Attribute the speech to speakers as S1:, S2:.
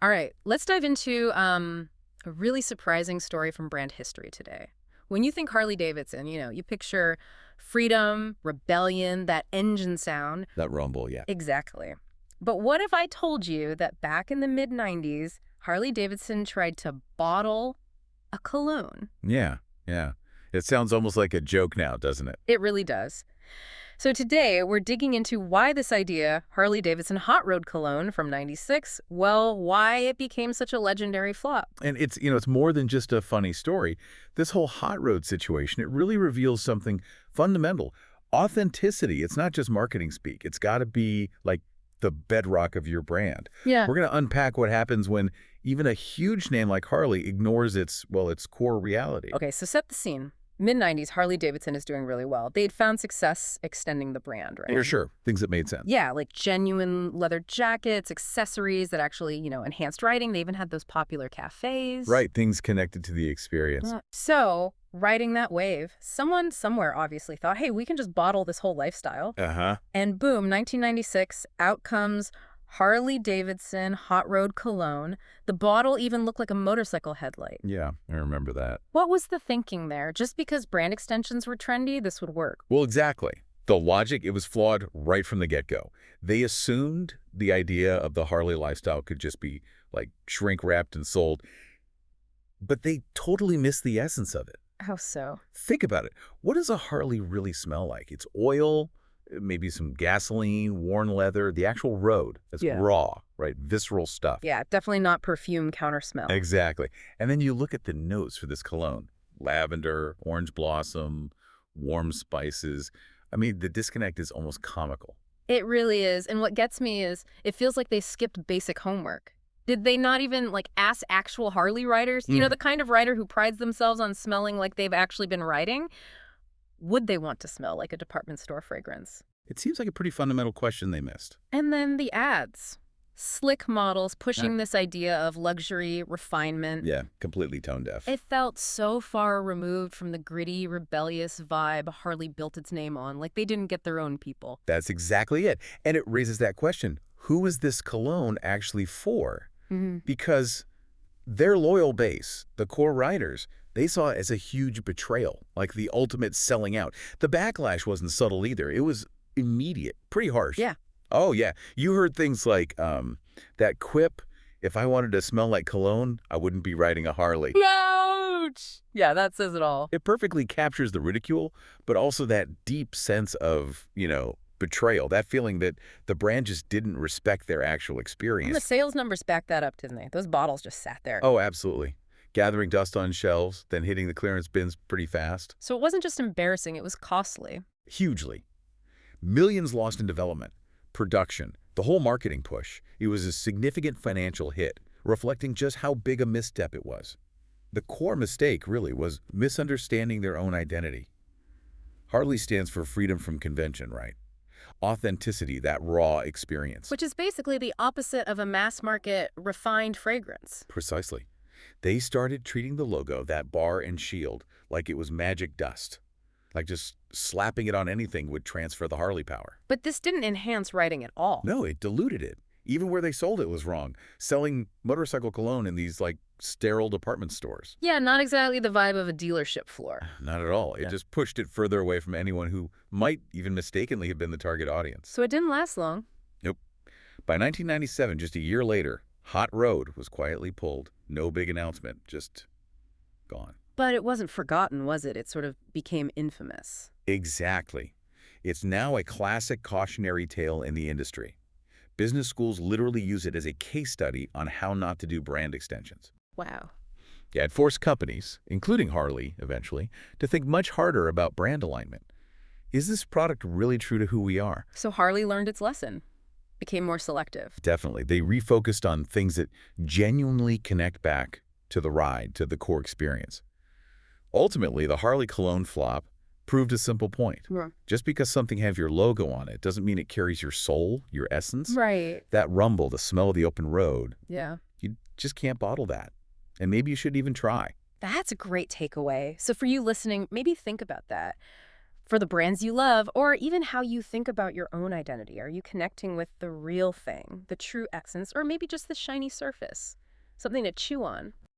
S1: All right, let's dive into a really surprising story from brand history today. When you think Harley-Davidson, you picture freedom, rebellion, that engine sound.
S2: That rumble, yeah.
S1: Exactly. But what if I told you that back in the mid-90s, Harley-Davidson tried to bottle a cologne?
S2: Yeah, yeah. It sounds almost like a joke now, doesn't it?
S1: It really does. So today, we're digging into why this idea, Harley-Davidson Hot Road Cologne from '96, well, why it became such a legendary flop.
S2: And it's more than just a funny story. This whole hot road situation, it really reveals something fundamental. Authenticity, it's not just marketing speak. It's got to be like the bedrock of your brand.
S1: Yeah.
S2: We're going to unpack what happens when even a huge name like Harley ignores its core reality.
S1: Okay, so set the scene. Mid-90s, Harley-Davidson is doing really well. They'd found success extending the brand, right?
S2: For sure. Things that made sense.
S1: Yeah, like genuine leather jackets, accessories that actually, enhanced riding. They even had those popular cafes.
S2: Right, things connected to the experience.
S1: So, riding that wave, someone somewhere obviously thought, hey, we can just bottle this whole lifestyle.
S2: Uh-huh.
S1: And boom, 1996, out comes Harley-Davidson Hot Road Cologne. The bottle even looked like a motorcycle headlight.
S2: Yeah, I remember that.
S1: What was the thinking there? Just because brand extensions were trendy, this would work?
S2: Well, exactly. The logic, it was flawed right from the get-go. They assumed the idea of the Harley lifestyle could just be, like, shrink-wrapped and sold. But they totally missed the essence of it.
S1: How so?
S2: Think about it. What does a Harley really smell like? It's oil, maybe some gasoline, worn leather, the actual road. It's raw, right? Visceral stuff.
S1: Yeah, definitely not perfume counter smell.
S2: Exactly. And then you look at the notes for this cologne. Lavender, orange blossom, warm spices. I mean, the disconnect is almost comical.
S1: It really is. And what gets me is it feels like they skipped basic homework. Did they not even, ask actual Harley riders? You know, the kind of rider who prides themselves on smelling like they've actually been riding? Would they want to smell like a department store fragrance?
S2: It seems like a pretty fundamental question they missed.
S1: And then the ads. Slick models pushing this idea of luxury, refinement.
S2: Yeah, completely tone deaf.
S1: It felt so far removed from the gritty, rebellious vibe Harley built its name on, like they didn't get their own people.
S2: That's exactly it. And it raises that question. Who is this cologne actually for? Because their loyal base, the core riders, they saw it as a huge betrayal, like the ultimate selling out. The backlash wasn't subtle either. It was immediate, pretty harsh.
S1: Yeah.
S2: Oh, yeah. You heard things like that quip, if I wanted to smell like cologne, I wouldn't be riding a Harley.
S1: Ouch! Yeah, that says it all.
S2: It perfectly captures the ridicule, but also that deep sense of, betrayal, that feeling that the brand just didn't respect their actual experience.
S1: And the sales numbers backed that up, didn't they? Those bottles just sat there.
S2: Oh, absolutely. Gathering dust on shelves, then hitting the clearance bins pretty fast.
S1: So it wasn't just embarrassing, it was costly.
S2: Hugely. Millions lost in development, production, the whole marketing push. It was a significant financial hit, reflecting just how big a misstep it was. The core mistake, really, was misunderstanding their own identity. Harley stands for freedom from convention, right? Authenticity, that raw experience.
S1: Which is basically the opposite of a mass-market, refined fragrance.
S2: Precisely. They started treating the logo, that bar and shield, like it was magic dust. Like just slapping it on anything would transfer the Harley power.
S1: But this didn't enhance riding at all.
S2: No, it diluted it. Even where they sold it was wrong. Selling motorcycle cologne in these, sterile department stores.
S1: Yeah, not exactly the vibe of a dealership floor.
S2: Not at all. It just pushed it further away from anyone who might even mistakenly have been the target audience.
S1: So it didn't last long.
S2: Nope. By 1997, just a year later, Hot Road was quietly pulled. No big announcement, just gone.
S1: But it wasn't forgotten, was it? It sort of became infamous.
S2: Exactly. It's now a classic cautionary tale in the industry. Business schools literally use it as a case study on how not to do brand extensions.
S1: Wow.
S2: Yeah, it forced companies, including Harley eventually, to think much harder about brand alignment. Is this product really true to who we are?
S1: So Harley learned its lesson, became more selective.
S2: Definitely. They refocused on things that genuinely connect back to the ride, to the core experience. Ultimately, the Harley cologne flop proved a simple point.
S1: Yeah.
S2: Just because something has your logo on it doesn't mean it carries your soul, your essence.
S1: Right.
S2: That rumble, the smell of the open road,
S1: Yeah.
S2: you just can't bottle that. And maybe you should even try.
S1: That's a great takeaway. So for you listening, maybe think about that. for the brands you love, or even how you think about your own identity. Are you connecting with the real thing, the true essence, or maybe just the shiny surface? Something to chew on.